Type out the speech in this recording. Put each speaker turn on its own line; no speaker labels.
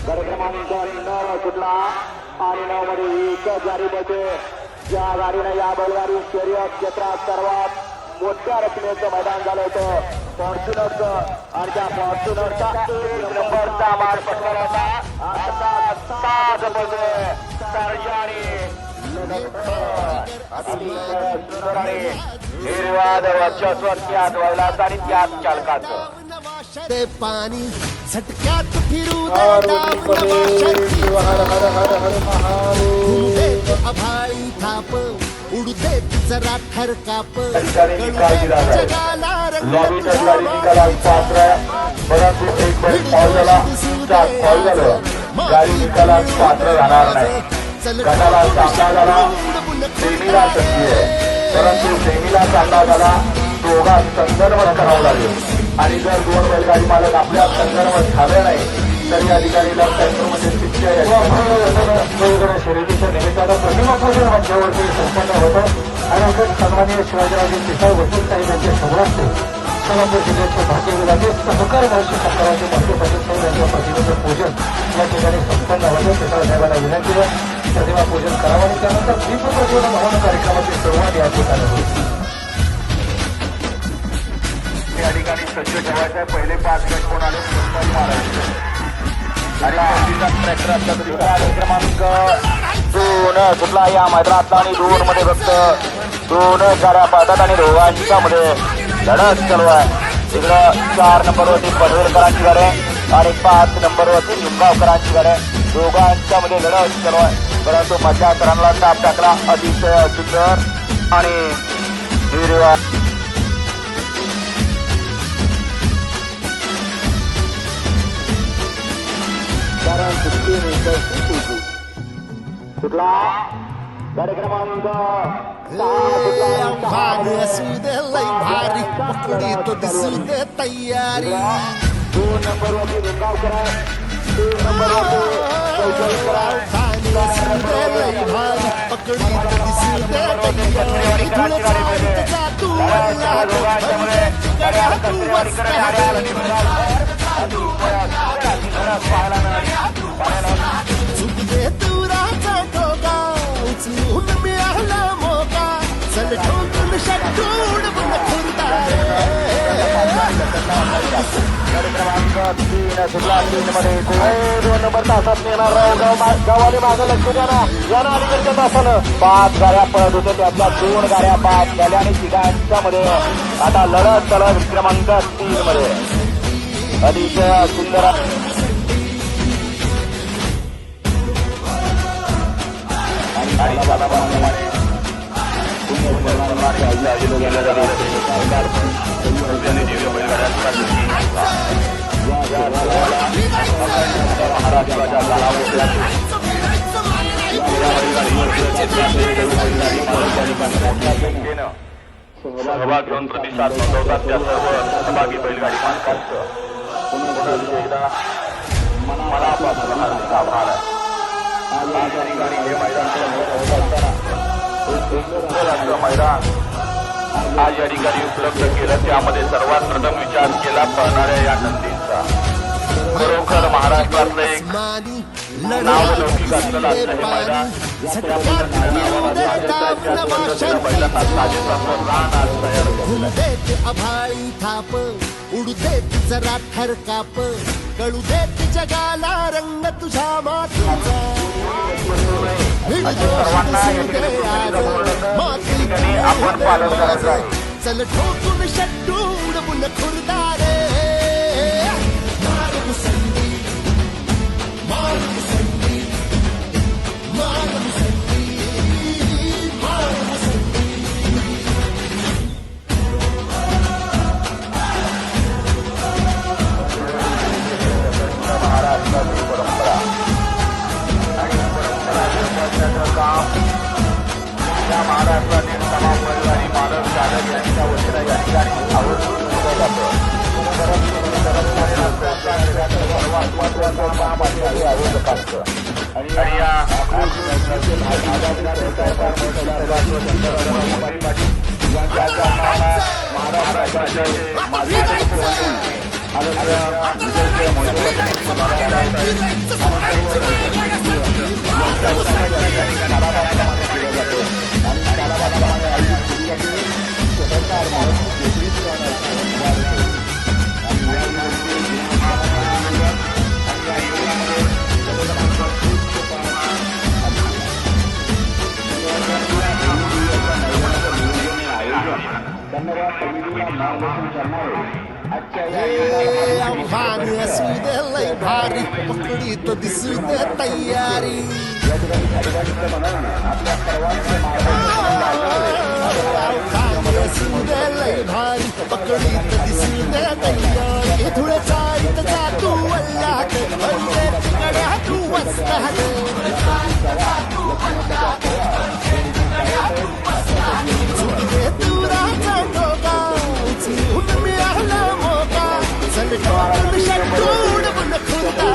क्रमांक 9 सुटला आणि 9 मध्ये एक गाडी बसते. ज्या गाडीने या बैलगाडी शर्यत क्षेत्रात सर्वात मोठ्या रकमेचं मैदान झालं होतं फॉर्च्युनरचं आणि त्या फॉर्च्युनरचा 1 नंबरचा मान पटकावला होता. आता 7 बजे निर्वाद वर्चस्व त्यात वैलाचं आणि त्यात चालकाचं
ते पाणी झटक्यात फिरू आभाळी थाप उडू दे जरा ठरकाप
परंतु एक बैल पाऊल झाला 4 पाऊल झालं गाडी निकालात पात्र राहणार नाही. गटाला सामना झाला सेमीला संधी आहे परंतु सेमीला सामना झाला दोघा संदर्भात करावं लागेल आणि जर 2 बैलगाडी मालक आपल्या संदर्भात झाले नाही तर या ठिकाणीला सेंटरमध्ये शिक्षा शर्यतीच्या निमित्तानं प्रतिमापूजन मंचावरती संपन्न होतं आणि अखेर सन्माननीय शिवाजीराजे पिसाळ वकील साहेब यांच्या समोरात सोलापूर जिल्ह्याचे भारतीय विभागीय सहकार महर्षी शंकराचे मंत्री पटेल साहेब यांच्या प्रतिमेचं पूजन या ठिकाणी संपन्न होतं. पिसाळ साहेबांना विनंती आहे प्रतिमा पूजन करावं आणि त्यानंतर दीप प्रज्वलन होणं कार्यक्रमाची सुरुवात या ठिकाणी होईल. या ठिकाणी सज्ज ठेवायचं पहिले 5 गट कोण आले महाराष्ट्र आणि क्रमांक 2 सुटला या मैदानातला आणि 2 मध्ये फक्त 2 गाड्या पाहतात आणि दोघांच्या मध्ये लढत चालू आहे. इकडं 4 नंबरवरती पडवेलकरांची गाडी आणि 5 नंबरवरती निंबावकरांची गाडी दोघांच्या मध्ये लढत चालू आहे परंतु मध्याकरांना ताप टाकला अतिशय सुंदर आणि निर्वाद कुठला गाडी क्रमांक
भारी असू दे लई भारी पकडी तो दिसू दे तयारी
2 नंबरवरती निंबावकर आहे 3 नंबरवरती
भारी असू दे लई भारी पकडी तो दिसू दे तयारी धुळचा जादू चुक दे तुराचा ठोका उचलून मिळाला मोका चल ठोकून शटून बंद खुरदार
क्रमांक 3 सुटला 3 मध्ये 2 नंबर तासात येणार गावाने मागं लक्ष द्या ना या ना अलीकडच्या तासानं 5 गाड्या पळत होत्या त्यातल्या 2 गाड्या बाद झाल्या आणि तिघांच्या मध्ये आता लढत चालत क्रमांक 3 मध्ये अतिशय सुंदर सहभाग घेऊन प्रतिसाद नोंदवतात त्या सर्व सहभागी बैलगाडी मालकांचं पुन्हा एकदा मनापासून हार्दिक आभार आहे. हे मैदान आज या ठिकाणी उपलब्ध केलं त्यामध्ये सर्वात प्रथम विचार केला पळणाऱ्या या नंदींचा खरोखर महाराष्ट्रातलं एक नाव लौकिक असलेलं असं हे मैदान
आभाळी थाप उडू देत जरा ठरकाप कळू देत जगाला रंग तुझ्या मातीचा
आपण पालन करायचं आहे.
चल ठोकून शट्टूड बुल खुरदारे
महाराष्ट्राची परंपरा आणि परंपरा काम या महाराष्ट्रातील तमाम बैलगाडी मालक चालक यांच्या वतीनं या ठिकाणी आवर्जून केलं जातं. सर्वात महत्वाचं काम आहे आयोजकांचं आणि या महाराष्ट्राचे माजी
आव्हान असू दे लय भारी पकडीत दिसू दे तयारी आव्हान असू दे लय भारी पकडीत दिसू दे तयारी धुळे चाळीत जा तू अल्लाट म्हणजे तिकड्या तू वस्ताट चुकले तुराचा ठोका उचलून मिळाला मोका चल टोकन षटूड बन खुदा